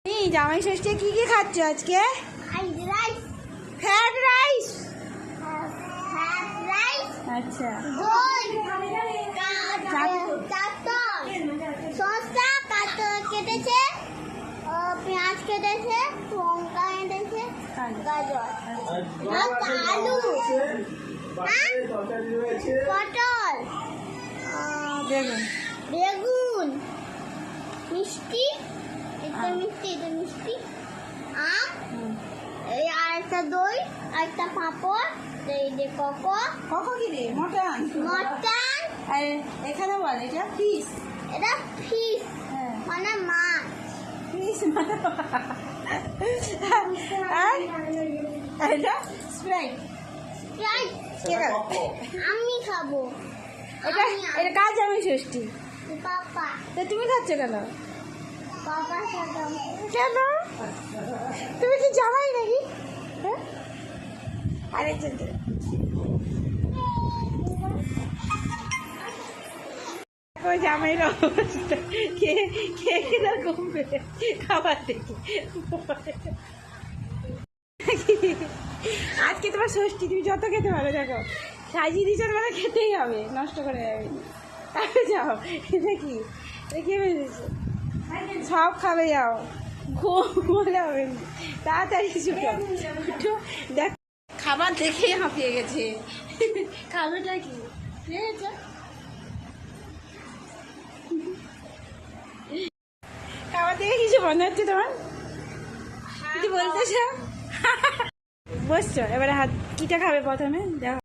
এই জামাই ষষ্ঠী কি কি খাচ্ছ আজকে? Fried rice. আচ্ছা, কেটেছে, পেঁয়াজ কেটেছে, লঙ্কা কেটেছে, গাজর, আলু, পটল, বেগুন, মিষ্টি, এটা মিষ্টি, আম, এই আর একটা দই, আর একটা পাঁপড়, এই যে কোকো কি রে? মটন। আর এখানে বল এটা ফিশ। এটা ফিশ, হ্যাঁ, মানে মাছ। ফিশ মানে আর এটা স্প্রাইট। আমি খাবো। এটা কার জামাই ষষ্ঠী? পাপা তো তুমি খাচ্ছ কেন? পাপা সাথে কেন? তুমি কি জামাই নাকি? হ্যাঁ, আরে জামাইরা কে কে কিনা কমবে খাবার দেখে। আজকে তোমার ষষ্ঠী, তুমি যত খেতে পারো। দেখো সাজিয়ে দিচ্ছ মানে খেতেই হবে, নষ্ট করে যাবে। তাহলে যাও, এটা কি ভেবেছো? সব খাবে, যাও, ঘুমলে হবে না। তাড়াতাড়ি ছুটো। দেখ খাবার দেখেই হাঁপিয়ে গেছে। খাবারটা কি ঠিক আছে? খাবার দেখে কিছু মনে হচ্ছে তোমার? কিছু বলতেছ? বসছো, এবারে হাত কিটা খাবে প্রথমে? দেখো